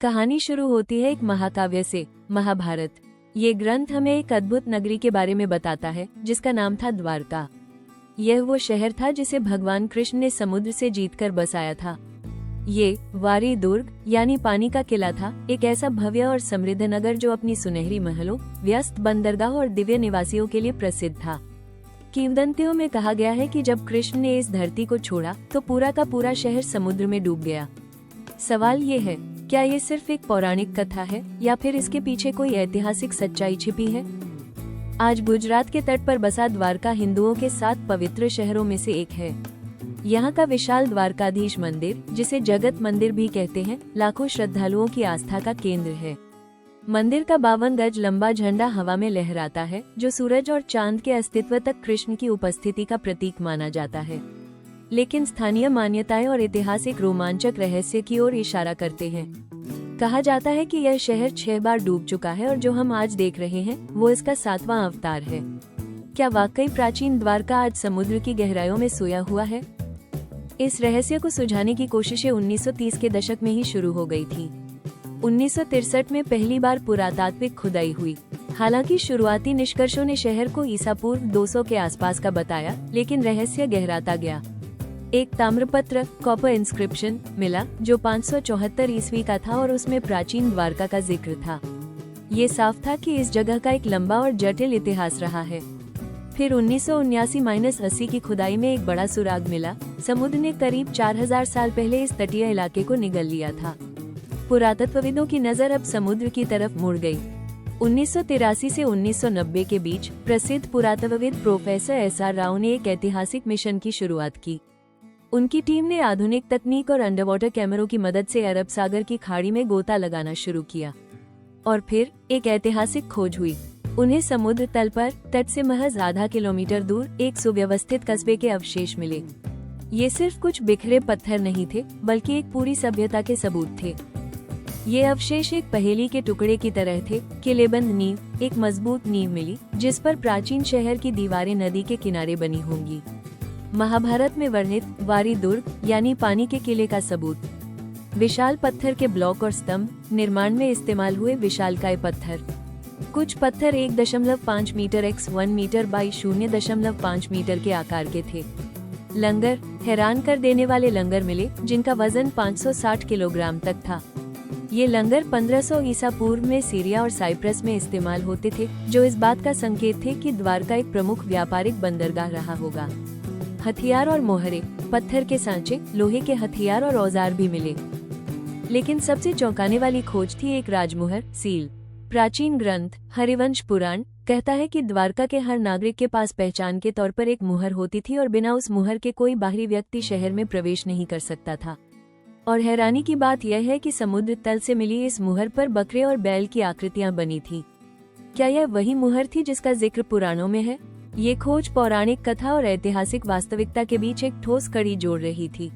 कहानी शुरू होती है एक महाकाव्य से, महाभारत। ये ग्रंथ हमें एक अद्भुत नगरी के बारे में बताता है जिसका नाम था द्वारका। यह वो शहर था जिसे भगवान कृष्ण ने समुद्र से जीतकर बसाया था। ये वारी दुर्ग यानी पानी का किला था, एक ऐसा भव्य और समृद्ध नगर जो अपनी सुनहरी महलों, व्यस्त बंदरगाह और दिव्य निवासियों के लिए प्रसिद्ध था। किंवदंतियों में कहा गया है कि जब कृष्ण ने इस धरती को छोड़ा तो पूरा का पूरा शहर समुद्र में डूब गया। सवाल ये है, क्या ये सिर्फ एक पौराणिक कथा है या फिर इसके पीछे कोई ऐतिहासिक सच्चाई छिपी है? आज गुजरात के तट पर बसा द्वारका हिंदुओं के 7 पवित्र शहरों में से एक है। यहाँ का विशाल द्वारकाधीश मंदिर, जिसे जगत मंदिर भी कहते हैं, लाखों श्रद्धालुओं की आस्था का केंद्र है। मंदिर का 52 गज लंबा झंडा हवा में लहराता है, जो सूरज और चांद के अस्तित्व तक कृष्ण की उपस्थिति का प्रतीक माना जाता है। लेकिन स्थानीय मान्यताएं और इतिहास एक रोमांचक रहस्य की ओर इशारा करते हैं। कहा जाता है कि यह शहर 6 बार डूब चुका है और जो हम आज देख रहे हैं वो इसका 7वां अवतार है। क्या वाकई प्राचीन द्वारका आज समुद्र की गहराइयों में सोया हुआ है? इस रहस्य को सुलझाने की कोशिशें 1930 के दशक में ही शुरू हो गई थी। 1963 में पहली बार पुरातात्विक खुदाई हुई। हालांकि शुरुआती निष्कर्षों ने शहर को ईसा पूर्व 200 के आसपास का बताया, लेकिन रहस्य गहराता गया। एक ताम्रपत्र कॉपर इंस्क्रिप्शन मिला जो 574 ईस्वी का था और उसमें प्राचीन द्वारका का जिक्र था। ये साफ था कि इस जगह का एक लंबा और जटिल इतिहास रहा है। फिर 1979-80 की खुदाई में एक बड़ा सुराग मिला। समुद्र ने करीब 4000 साल पहले इस तटीय इलाके को निगल लिया था। पुरातत्वविदों की नजर अब समुद्र की तरफ मुड़ गई। 1983 से 1990 के बीच प्रसिद्ध पुरातत्वविद प्रोफेसर SR राव ने एक ऐतिहासिक मिशन की शुरुआत की। उनकी टीम ने आधुनिक तकनीक और अंडरवाटर कैमरों की मदद से अरब सागर की खाड़ी में गोता लगाना शुरू किया। और फिर एक ऐतिहासिक खोज हुई। उन्हें समुद्र तल पर तट से महज आधा किलोमीटर दूर एक सुव्यवस्थित कस्बे के अवशेष मिले। ये सिर्फ कुछ बिखरे पत्थर नहीं थे, बल्कि एक पूरी सभ्यता के सबूत थे। ये अवशेष एक पहेली के टुकड़े की तरह थे। किलेबंद नींव, एक मजबूत नींव मिली जिस पर प्राचीन शहर की दीवारें नदी के किनारे बनी होंगी। महाभारत में वर्णित वारी दुर्ग यानी पानी के किले का सबूत। विशाल पत्थर के ब्लॉक और स्तंभ, निर्माण में इस्तेमाल हुए विशालकाय पत्थर। कुछ पत्थर 1.5 metre x 1 metre by 0.5 metre के आकार के थे। लंगर, हैरान कर देने वाले लंगर मिले जिनका वजन 560 किलोग्राम तक था। ये लंगर 1500 ईसा पूर्व में सीरिया और साइप्रस में इस्तेमाल होते थे, जो इस बात का संकेत थे कि द्वारका एक प्रमुख व्यापारिक बंदरगाह रहा होगा। हथियार और मोहरे, पत्थर के सांचे, लोहे के हथियार और औजार भी मिले। लेकिन सबसे चौंकाने वाली खोज थी एक राजमुहर, सील। प्राचीन ग्रंथ हरिवंश पुराण कहता है कि द्वारका के हर नागरिक के पास पहचान के तौर पर एक मुहर होती थी और बिना उस मुहर के कोई बाहरी व्यक्ति शहर में प्रवेश नहीं कर सकता था। और हैरानी की बात यह है कि समुद्र तल से मिली इस मुहर पर बकरे और बैल की आकृतियां बनी थी। क्या यह वही मुहर थी जिसका जिक्र पुराणों में है? ये खोज पौराणिक कथा और ऐतिहासिक वास्तविकता के बीच एक ठोस कड़ी जोड़ रही थी।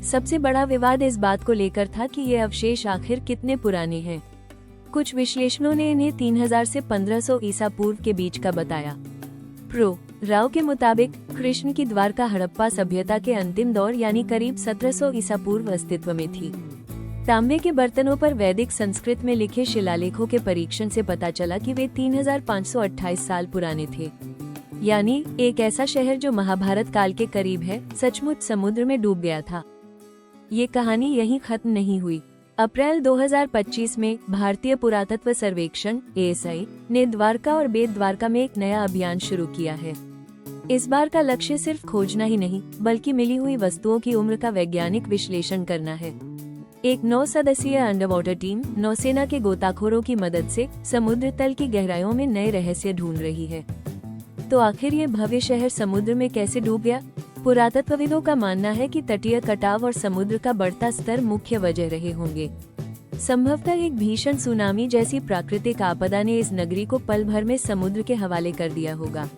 सबसे बड़ा विवाद इस बात को लेकर था कि ये अवशेष आखिर कितने पुराने हैं। कुछ विश्लेषणों ने इन्हें 3000 से 1500 ईसा पूर्व के बीच का बताया। प्रो राव के मुताबिक कृष्ण की द्वारका हड़प्पा सभ्यता के अंतिम दौर यानी करीब 1700 ईसा पूर्व अस्तित्व में थी। तांबे के बर्तनों पर वैदिक संस्कृत में लिखे शिलालेखों के परीक्षण से पता चला कि वे 3528 साल पुराने थे। यानी एक ऐसा शहर जो महाभारत काल के करीब है, सचमुच समुद्र में डूब गया था। ये कहानी यहीं खत्म नहीं हुई। अप्रैल 2025 में भारतीय पुरातत्व सर्वेक्षण ASI ने द्वारका और बेट द्वारका में एक नया अभियान शुरू किया है। इस बार का लक्ष्य सिर्फ खोजना ही नहीं, बल्कि मिली हुई वस्तुओं की उम्र का वैज्ञानिक विश्लेषण करना है। एक 9 सदस्यीय अंडरवाटर टीम नौसेना के गोताखोरों की मदद से समुद्र तल की गहराइयों में नए रहस्य ढूंढ रही है। तो आखिर ये भव्य शहर समुद्र में कैसे डूब गया? पुरातत्वविदों का मानना है कि तटीय कटाव और समुद्र का बढ़ता स्तर मुख्य वजह रहे होंगे। संभवतः एक भीषण सुनामी जैसी प्राकृतिक आपदा ने इस नगरी को पल भर में समुद्र के हवाले कर दिया होगा।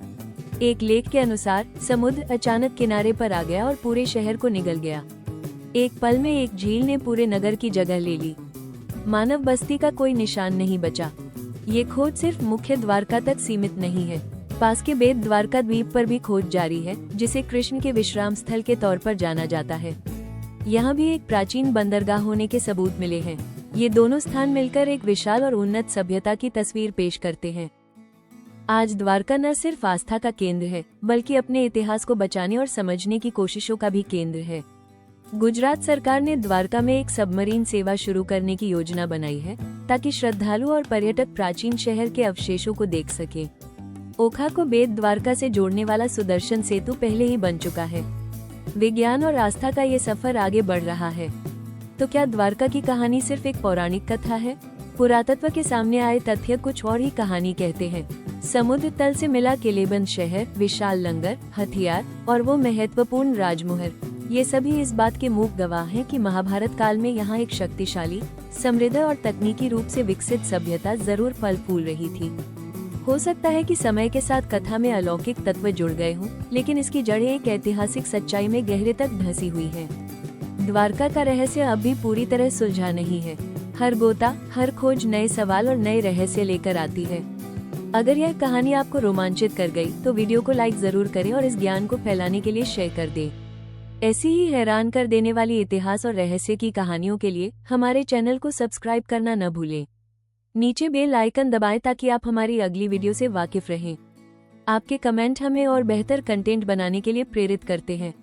एक लेख के अनुसार समुद्र अचानक किनारे पर आ गया और पूरे शहर को निगल गया। एक पल में एक झील ने पूरे नगर की जगह ले ली। मानव बस्ती का कोई निशान नहीं बचा। ये खोज सिर्फ मुख्य द्वारका तक सीमित नहीं है। पास के बेट द्वारका द्वीप पर भी खोज जारी है, जिसे कृष्ण के विश्राम स्थल के तौर पर जाना जाता है। यहाँ भी एक प्राचीन बंदरगाह होने के सबूत मिले हैं। ये दोनों स्थान मिलकर एक विशाल और उन्नत सभ्यता की तस्वीर पेश करते हैं। आज द्वारका न सिर्फ आस्था का केंद्र है, बल्कि अपने इतिहास को बचाने और समझने की कोशिशों का भी केंद्र है। गुजरात सरकार ने द्वारका में एक सबमरीन सेवा शुरू करने की योजना बनाई है, ताकि श्रद्धालु और पर्यटक प्राचीन शहर के अवशेषों को देख सके। ओखा को बेट द्वारका से जोड़ने वाला सुदर्शन सेतु पहले ही बन चुका है। विज्ञान और आस्था का ये सफर आगे बढ़ रहा है। तो क्या द्वारका की कहानी सिर्फ एक पौराणिक कथा है? पुरातत्व के सामने आए तथ्य कुछ और ही कहानी कहते हैं। समुद्र तल से मिला किलेबंद शहर, विशाल लंगर, हथियार और वो महत्वपूर्ण राजमोहर, ये सभी इस बात के मूक गवाह हैं कि महाभारत काल में यहाँ एक शक्तिशाली, समृद्ध और तकनीकी रूप से विकसित सभ्यता जरूर फल फूल रही थी। हो सकता है कि समय के साथ कथा में अलौकिक तत्व जुड़ गए हों, लेकिन इसकी जड़ें एक ऐतिहासिक सच्चाई में गहरे तक धंसी हुई हैं। द्वारका का रहस्य अब भी पूरी तरह सुलझा नहीं है। हर गोता, हर खोज नए सवाल और नए रहस्य लेकर आती है। अगर यह कहानी आपको रोमांचित कर गई, तो वीडियो को लाइक जरूर करें और इस ज्ञान को फैलाने के लिए शेयर कर दें। ऐसी ही हैरान कर देने वाली इतिहास और रहस्य की कहानियों के लिए हमारे चैनल को सब्सक्राइब करना न भूलें। नीचे बेल आइकन दबाएं ताकि आप हमारी अगली वीडियो से वाकिफ रहें। आपके कमेंट हमें और बेहतर कंटेंट बनाने के लिए प्रेरित करते हैं।